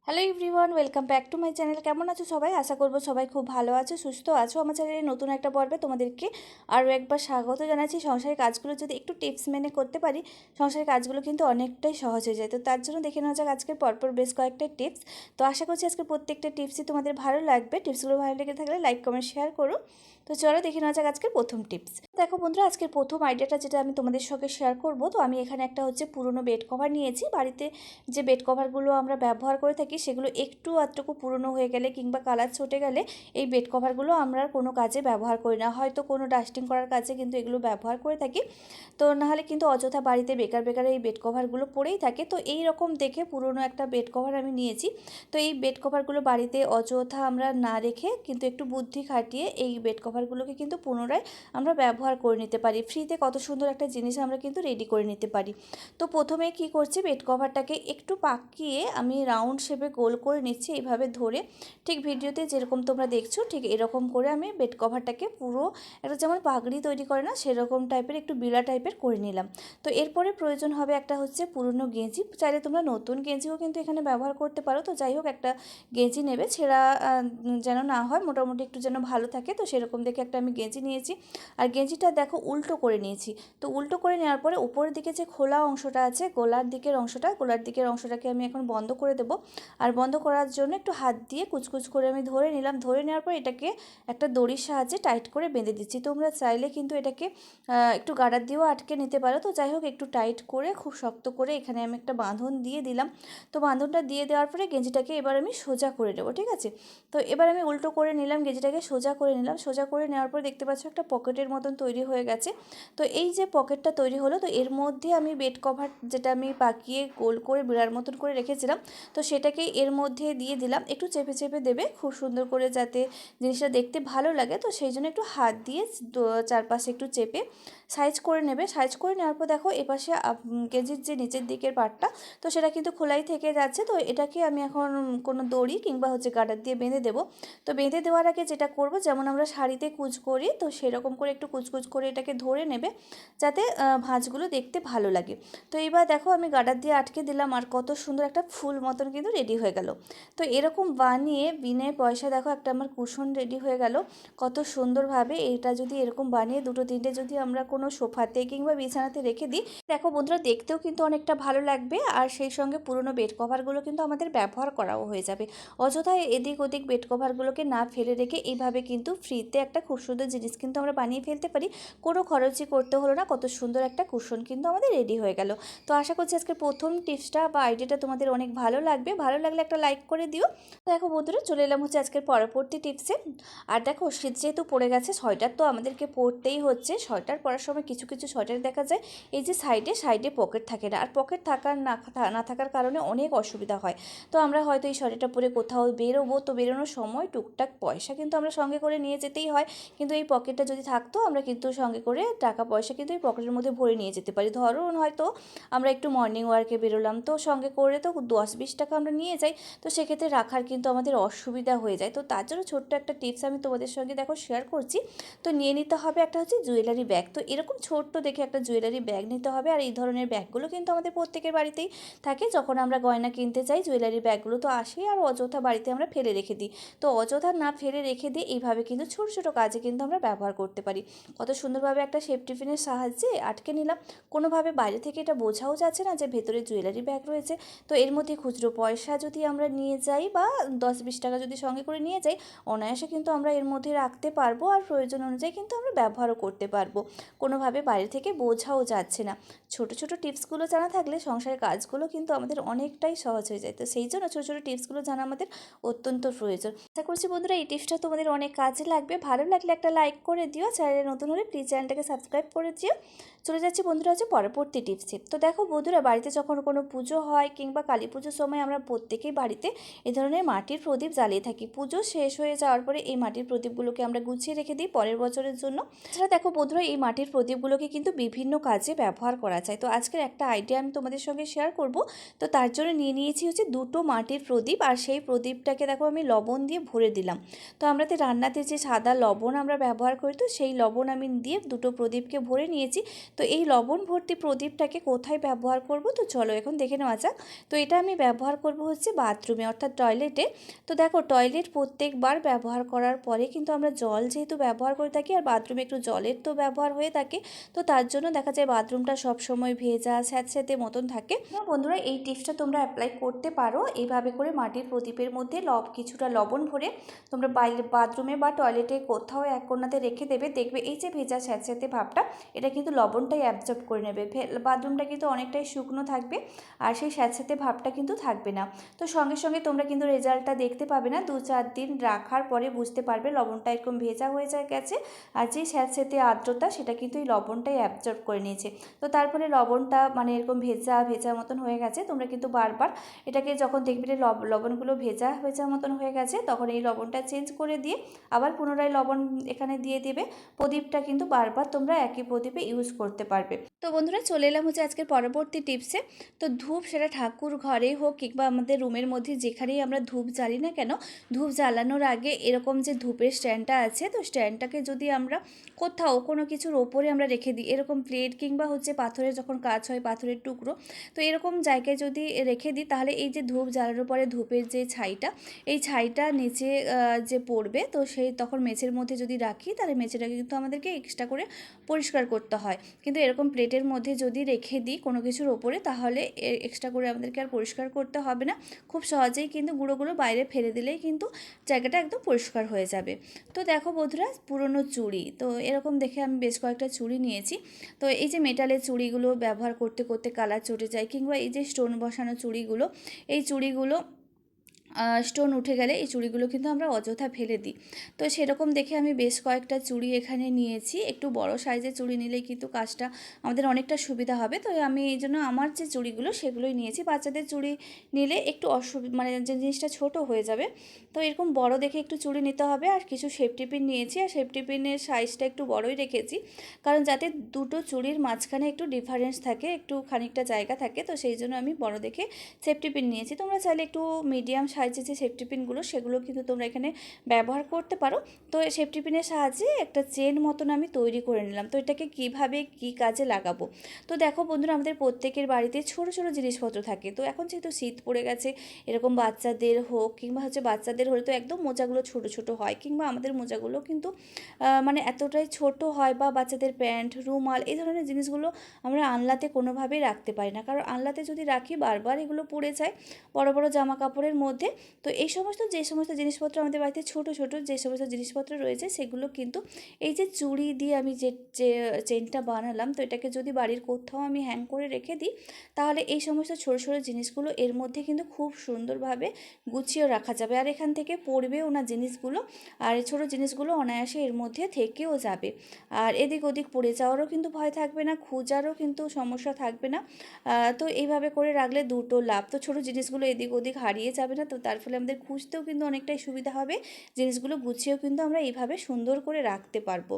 Hello everyone, welcome back to my channel. কেমন আছো সবাই? আশা করবো সবাই খুব ভালো আছো, সুস্থ আছো। আমার চ্যানেলের নতুন একটা পর্বে তোমাদেরকে আরও একবার স্বাগত জানাচ্ছি। সংসারের কাজগুলো যদি একটু টিপস মেনে করতে পারি, সংসারের কাজগুলো কিন্তু অনেকটাই সহজ হয়ে যায়। তো তার জন্য দেখে নেওয়া যাক আজকের পরপর বেশ কয়েকটা টিপস। তো আশা করছি আজকের প্রত্যেকটা টিপসই তোমাদের ভালো লাগবে। টিপসগুলো ভালো লেগে থাকলে লাইক কমেন্ট শেয়ার করো। তো চলো দেখে নেওয়া যাক আজকের প্রথম টিপস। দেখো বন্ধুরা, আজকের প্রথম আইডিয়াটা যেটা আমি তোমাদের সঙ্গে শেয়ার করব, তো আমি এখানে একটা পুরনো বেড কভার নিয়েছি। বাড়িতে যে বেড কভারগুলো আমরা ব্যবহার করে থাকি সেগুলো একটু আধটুকু পুরনো হয়ে গেলে কিংবা কালার ছুটে গেলে এই বেড কভারগুলো আমরা কোনো কাজে ব্যবহার করি না, হয়তো কোনো ডাস্টিং করার কাজে কিন্তু এগুলো ব্যবহার করে থাকি। তো নাহলে কিন্তু অযথা বাড়িতে বেকার বেকার এই বেড কভারগুলো পড়েই থাকে। তো এই রকম দেখে পুরনো একটা বেড কভার আমি নিয়েছি। তো এই বেড কভারগুলো বাড়িতে অযথা আমরা না রেখে কিন্তু একটু বুদ্ধি খাটিয়ে এই বেড কভারগুলোকে কিন্তু পুনরায় আমরা ব্যবহার করে নিতে পারি। ফ্রিতে কত সুন্দর একটা জিনিস আমরা কিন্তু রেডি করে নিতে পারি। তো প্রথমে কি করছি, বেড কভারটাকে একটু পাকিয়ে আমি রাউন্ড শেপে গোল করে নিচ্ছি এইভাবে ধরে। ঠিক ভিডিওতে যেরকম তোমরা দেখছো ঠিক এরকম করে আমি বেড কভারটাকে পুরো একটা যেমন পাগড়ি তৈরি করে না সেরকম টাইপের একটু বিড়া টাইপের করে নিলাম। তো এরপরে প্রয়োজন হবে একটা পুরনো গেঞ্জি। চাইলে তোমরা নতুন গেঞ্জিও কিন্তু এখানে ব্যবহার করতে পারো। তো যাই হোক, একটা গেঞ্জি নেবে, ছেঁড়া যেন না হয়, মোটামুটি একটু যেন ভালো থাকে। তো সেরকম দেখে একটা আমি গেঞ্জি নিয়েছি। আর গেঞ্জিটা দেখো উল্টো করে নিয়েছি। তো উল্টো করে নেওয়ার পরে উপরের দিকে যে খোলা অংশটা আছে, গোলার দিকের অংশটাকে আমি এখন বন্ধ করে দেব। আর বন্ধ করার জন্য একটু হাত দিয়ে কুচকুচ করে আমি ধরে নিলাম। ধরে নেওয়ার পর এটাকে একটা দড়ির সাহায্যে টাইট করে বেঁধে দিচ্ছি। তোমরা চাইলে কিন্তু এটাকে একটু গার্ডার দিয়েও আটকে নিতে পারো। তো যাই হোক, একটু টাইট করে খুব শক্ত করে এখানে আমি একটা বাঁধন দিয়ে দিলাম। তো বাঁধনটা দিয়ে দেওয়ার পরে গেঞ্জিটাকে এবার আমি সোজা করে নেবো, ঠিক আছে? তো এবার আমি উল্টো করে নিলাম, গেঞ্জিটাকে সোজা করে নিলাম। সোজা করে নেওয়ার পর দেখতে পাচ্ছ একটা পকেটের মতন তৈরি হয়ে গেছে। তো এই যে পকেটটা তৈরি হলো, তো এর মধ্যে আমি বেড কভার যেটা আমি পাকিয়ে গোল করে বিড়ার মতন করে রেখেছিলাম, তো সেটাকে এর মধ্যে দিয়ে দিলাম। একটু চেপে চেপে দেবে খুব সুন্দর করে, যাতে জিনিসটা দেখতে ভালো লাগে। তো সেই জন্য একটু হাত দিয়ে চারপাশে একটু চেপে সাইজ করে নেবে। সাইজ করে নেওয়ার পর দেখো এপাশে গেঞ্জির যে নিচের দিকের পার্টটা, তো সেটা কিন্তু খোলাই থেকে যাচ্ছে। তো এটাকে আমি এখন কোনো দড়ি কিংবা গার্ডার দিয়ে বেঁধে দেবো। তো বেঁধে দেওয়ার আগে যেটা করব, যেমন আমরা শাড়িতে কুচ করি, তো সেরকম করে একটু কুচকুচ করে এটাকে ধরে নেবে, যাতে ভাঁজগুলো দেখতে ভালো লাগে। তো এবার দেখো আমি গার্ডার দিয়ে আটকে দিলাম, আর কত সুন্দর একটা ফুল মতন কিন্তু রেডি হয়ে গেল। তো এরকম বানিয়ে বিনে পয়সা দেখো একটা আমার কুশন রেডি হয়ে গেল কত সুন্দরভাবে। এটা যদি এরকম বানিয়ে দুটো তিনটে যদি আমরা কোনো সোফাতে কিংবা বিছানাতে রেখে দিই, দেখো বন্ধুরা, দেখতেও কিন্তু অনেকটা ভালো লাগবে। আর সেই সঙ্গে পুরনো বেড কভারগুলো কিন্তু আমাদের ব্যবহার করাও হয়ে যাবে। অযথা এদিক ওদিক বেড কভারগুলোকে না ফেলে রেখে এইভাবে কিন্তু ফ্রিতে একটা খুব সুন্দর জিনিস কিন্তু আমরা বানিয়ে ফেলতে পারি। কোনো খরচই করতে হলো না, কত সুন্দর একটা কুশন কিন্তু আমাদের রেডি হয়ে গেল। তো আশা করছি আজকের প্রথম টিপসটা বা আইডিয়াটা তোমাদের অনেক ভালো লাগবে। ভালো লাগলে একটা লাইক করে দিও। দেখো বন্ধুরা, চলে এলাম আজকের পরবর্তী টিপসে। আর দেখো, শীত যেহেতু পড়ে গেছে, সোয়েটার তো আমাদেরকে পরতেই হচ্ছে। সোয়েটার পরার সময় কিছু কিছু সোয়েটার দেখা যায় এই যে সাইডে সাইডে পকেট থাকে না, আর পকেট থাকার না থাকার কারণে অনেক অসুবিধা হয়। তো আমরা হয়তো এই সোয়েটারটা পরে কোথাও বেরোবো, তো বেরোনোর সময় টুকটাক পয়সা কিন্তু আমরা সঙ্গে করে নিয়ে যেতেই হয়। কিন্তু এই পকেটটা যদি থাকতো, আমরা কিন্তু সঙ্গে করে টাকা পয়সা কিন্তু এই পকেটের মধ্যে ভরে নিয়ে যেতে পারি। ধরুন হয়তো আমরা একটু মর্নিং ওয়ার্কে বেরোলাম, তো সঙ্গে করে তো 10-20 টাকা আমরা নিয়ে যাই। তো সেক্ষেত্রে রাখার কিন্তু আমাদের অসুবিধা হয়ে যায়। তো তার জন্য ছোট্ট একটা টিপস আমি তোমাদের সঙ্গে দেখো শেয়ার করছি। তো নিয়ে নিতে হবে একটা জুয়েলারি ব্যাগ। তো এরকম ছোট্ট দেখে একটা জুয়েলারি ব্যাগ নিতে হবে। আর এই ধরনের ব্যাগগুলো কিন্তু আমাদের প্রত্যেকের বাড়িতেই থাকে। যখন আমরা গয়না কিনতে চাই, জুয়েলারি ব্যাগগুলো তো আসেই, আর অযথা বাড়িতে আমরা ফেলে রেখে দিই। তো অযথা না ফেলে রেখে দিয়ে এইভাবে কিন্তু ছোটো ছোটো কাজে কিন্তু আমরা ব্যবহার করতে পারি। কত সুন্দরভাবে একটা সেফটি পিনের সাহায্যে আটকে নিলাম। কোনোভাবে বাইরে থেকে এটা বোঝাও যাচ্ছে না যে ভেতরে জুয়েলারি ব্যাগ রয়েছে। তো এর মধ্যে খুচরো পয়সা যদি আমরা নিয়ে যাই বা 10-20 টাকা যদি সঙ্গে করে নিয়ে যাই, অনায়াসে কিন্তু আমরা এর মধ্যে রাখতে পারবো। আর প্রয়োজন অনুযায়ী কিন্তু আমরা ব্যবহারও করতে পারবো। কোনোভাবে বাইরে থেকে বোঝাও যাচ্ছে না। ছোট ছোট টিপসগুলো জানা থাকলে সংসারের কাজগুলো কিন্তু আমাদের অনেকটাই সহজ হয়ে যায়। তো সেই জন্য ছোটো ছোটো টিপসগুলো জানা আমাদের অত্যন্ত প্রয়োজন। আশা করছি বন্ধুরা এই টিপসটা তোমাদের অনেক কাজে লাগবে। ভালো লাগলে একটা লাইক করে দিও। চ্যানেলে নতুন হলে প্লিজ চ্যানেলটাকে সাবস্ক্রাইব করে দিও। চলে যাচ্ছি বন্ধুরা পরবর্তী টিপসে। তো দেখো বন্ধুরা, বাড়িতে যখন কোনো পুজো হয় কিংবা কালী পুজোর সময় আমরা প্রত্যেকেই বাড়িতে এ ধরনের মাটির প্রদীপ জ্বালিয়ে থাকি। পুজো শেষ হয়ে যাওয়ার পরে এই মাটির প্রদীপগুলোকে আমরা গুছিয়ে রেখে দিই পরের বছরের জন্য। এছাড়া দেখো বন্ধুরা, এই মাটির প্রদীপগুলোকে কিন্তু বিভিন্ন কাজে ব্যবহার করা যায়। তো আজকের একটা আইডিয়া আমি তোমাদের সঙ্গে শেয়ার করব। তো তার জন্য নিয়ে নিয়েছি দুটো মাটির প্রদীপ। আর সেই প্রদীপটাকে দেখো আমি লবণ দিয়ে ভরে দিলাম। তো আমরা তো রান্নাতে যে সাদা লবণ আমরা ব্যবহার করি, তো সেই লবণ আমি দিয়ে দুটো প্রদীপকে ভরে নিয়েছি। তো এই লবণ ভর্তি প্রদীপটাকে কোথায় ব্যবহার করব, তো চলো এখন দেখে নেওয়া যাক। তো এটা আমি ব্যবহার করব হচ্ছে বাথরুমে অর্থাৎ টয়লেটে। তো দেখো টয়লেট প্রত্যেকবার ব্যবহার করার পরে কিন্তু আমরা জল যেহেতু ব্যবহার করে থাকি আর বাথরুমে একটু জলের তো ব্যবহার হয়ে থাকে, তো তার জন্য দেখা যায় বাথরুমটা সবসময় ভেজা স্যাঁতস্যাঁতে মতন থাকে। বন্ধুরা এই টিপসটা তোমরা অ্যাপ্লাই করতে পারো। এইভাবে করে মাটির প্রদীপের মধ্যে কিছুটা লবণ ভরে তোমরা বাইরে বাথরুমে বা টয়লেটে কোথাও এক কোণাতে রেখে দেবে। দেখবে এই যে ভেজা স্যাঁতস্যাঁতে ভাবটা, এটা কিন্তু লবণটাই অ্যাবজর্ব করে নেবে। বাথরুমটা কিন্তু অনেকটাই শুকনো থাকবে আর সেই স্যাঁতস্যাঁতে ভাবটা কিন্তু থাকবে না। তো সঙ্গে সঙ্গে তোমরা কিন্তু রেজাল্টটা দেখতে পাবে না, 2-4 দিন রাখার পরে বুঝতে পারবে লবণটা এরকম ভেজা হয়ে গেছে আর যে স্যাঁতস্যাঁতে আর্দ্রতা সেটা কিন্তু এই লবণটাই অ্যাবজর্ব করে নিয়েছে। তো তারপরে লবণটা মানে এরকম ভেজা ভেজা মতন হয়ে গেছে। তোমরা কিন্তু বারবার এটাকে যখন দেখবে লবণগুলো ভেজা ভেজা মতন হয়ে গেছে, তখন এই লবণটা চেঞ্জ করে দিয়ে আবার পুনরায় লবণ এখানে দিয়ে দেবে। প্রদীপটা কিন্তু বারবার তোমরা একই প্রদীপে ইউজ করতে পারবে। তো বন্ধুরা চলে এলাম হচ্ছে আজকের পরবর্তী টিপসে। তো ধূপ সেটা ঠাকুর ঘরে হোক কিংবা আমাদের রুমের মধ্যে যেখানেই আমরা ধূপ জ্বালি না কেন, ধূপ জ্বালানোর আগে এরকম যে ধূপের স্ট্যান্ডটা আছে, তো স্ট্যান্ডটাকে যদি আমরা কোথাও কোনো কিছুর ওপরে আমরা রেখে দিই, এরকম প্লেট কিংবা হচ্ছে পাথরের যখন কাজ হয় পাথরের টুকরো, তো এরকম জায়গায় যদি রেখে দিই তাহলে এই যে ধূপ জ্বালানোর পরে ধূপের যে ছাইটা, এই ছাইটা নিচে যে পড়বে, তো সেই তখন মেঝের মধ্যে যদি রাখি তাহলে মেঝেটাকে কিন্তু আমাদেরকে এক্সট্রা করে পরিষ্কার করতে হয়। কিন্তু এরকম প্লেটের মধ্যে যদি রেখে দিই কোনো কিছুর ওপরে, তাহলে এক্সট্রা করে আমাদেরকে আর পরিষ্কার করতে হবে না। খুব সহজেই কিন্তু গুঁড়োগুলো বাইরে ফেলে দিলেই কিন্তু জায়গাটা একদম পরিষ্কার হয়ে যাবে। তো দেখো বন্ধুরা পুরনো চুড়ি, তো এরকম দেখে আমি বেশ কয়েকটা চুড়ি নিয়েছি। তো এই যে মেটালের চুড়িগুলো ব্যবহার করতে করতে কালার চটে যায়, কিংবা এই যে স্টোন বসানো চুড়িগুলো, এই চুড়িগুলো স্টোন উঠে গেলে এই চুড়িগুলো কিন্তু আমরা অযথা ফেলে দিই। তো সেরকম দেখে আমি বেশ কয়েকটা চুড়ি এখানে নিয়েছি। একটু বড় সাইজের চুড়ি নিলেই কিন্তু কাজটা আমাদের অনেকটা সুবিধা হবে। তো আমি এই জন্য আমার যে চুড়িগুলো সেগুলোই নিয়েছি। বাচ্চাদের চুড়ি নিলে একটু মানে যে জিনিসটা ছোট হয়ে যাবে, তো এরকম বড় দেখে একটু চুড়ি নিতে হবে। আর কিছু সেফটি পিন নিয়েছি, আর সেফটি পিনের সাইজটা একটু বড়ই রেখেছি, কারণ যাতে দুটো চুড়ির মাঝখানে একটু ডিফারেন্স থাকে, একটু খানিকটা জায়গা থাকে। তো সেই জন্য আমি বড় দেখে সেফটি পিন নিয়েছি। তোমরা চাইলে একটু মিডিয়াম সাইজের যে সেফটি পিনগুলো সেগুলো কিন্তু তোমরা এখানে ব্যবহার করতে পারো। তো এই সেফটি পিনের সাহায্যে একটা চেন মতন আমি তৈরি করে নিলাম। তো এটাকে কিভাবে কি কাজে লাগাবো, তো দেখো বন্ধুরা আমাদের প্রত্যেকের বাড়িতে ছোট ছোট জিনিসপত্র থাকে। তো এখন যেহেতু শীত পড়ে গেছে, এরকম বাচ্চাদের হোক কিংবা হচ্ছে বাচ্চাদের হলে তো একদম মোজাগুলো ছোট ছোট হয়, কিংবা আমাদের মোজাগুলো কিন্তু মানে এতটাই ছোট হয়, বা বাচ্চাদের প্যান্ট রুমাল এই ধরনের জিনিসগুলো আমরা আনলাতে কোনোভাবেই রাখতে পারি না, কারণ আনলাতে যদি রাখি বারবার এগুলো পড়ে যায় বড় বড় জামা কাপড়ের মধ্যে। তো এই যে সমস্ত জিনিসপত্র আমাদের বাড়িতে ছোট ছোট যে সমস্ত জিনিসপত্র রয়েছে, সেগুলো কিন্তু এই যে চুড়ি দিয়ে আমি যে চেনটা বানালাম, তো এটাকে যদি বাড়ির কোথাও আমি হ্যাং করে রেখে দিই, তাহলে এই সমস্ত ছোট ছোট জিনিসগুলো এর মধ্যে কিন্তু খুব সুন্দরভাবে গুছিয়ে রাখা যাবে, আর এখান থেকে পড়বেও না জিনিসগুলো, আর এই ছোটো জিনিসগুলো অনায়াসে এর মধ্যে থেকেও যাবে। আর এদিক ওদিক পড়ে যাওয়ারও কিন্তু ভয় থাকবে না, খোঁজারও কিন্তু সমস্যা থাকবে না। তো এইভাবে করে রাখলে দুটো লাভ, তো ছোটো জিনিসগুলো এদিক ওদিক হারিয়ে যাবে না, তো তার ফলে আমাদের খুঁজতেও কিন্তু অনেকটাই সুবিধা হবে, জিনিসগুলো গুছিয়েও কিন্তু আমরা এইভাবে সুন্দর করে রাখতে পারবো।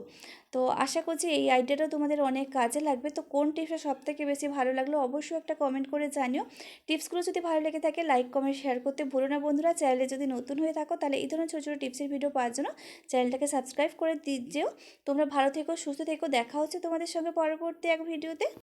তো আশা করছি এই আইডিয়াটা তোমাদের অনেক কাজে লাগবে। তো কোন টিপসটা সবথেকে বেশি ভালো লাগলো অবশ্যই একটা কমেন্ট করে জানিও। টিপসগুলো যদি ভালো লেগে থাকে লাইক কমেন্ট শেয়ার করতে ভুলো না বন্ধুরা। চ্যানেলে যদি নতুন হয়ে থাকো তাহলে এই ধরনের ছোটো ছোটো টিপসের ভিডিও পাওয়ার জন্য চ্যানেলটাকে সাবস্ক্রাইব করে দিও। তোমরা ভালো থেকো, সুস্থ থেকো, দেখা হচ্ছে তোমাদের সঙ্গে পরবর্তী এক ভিডিওতে।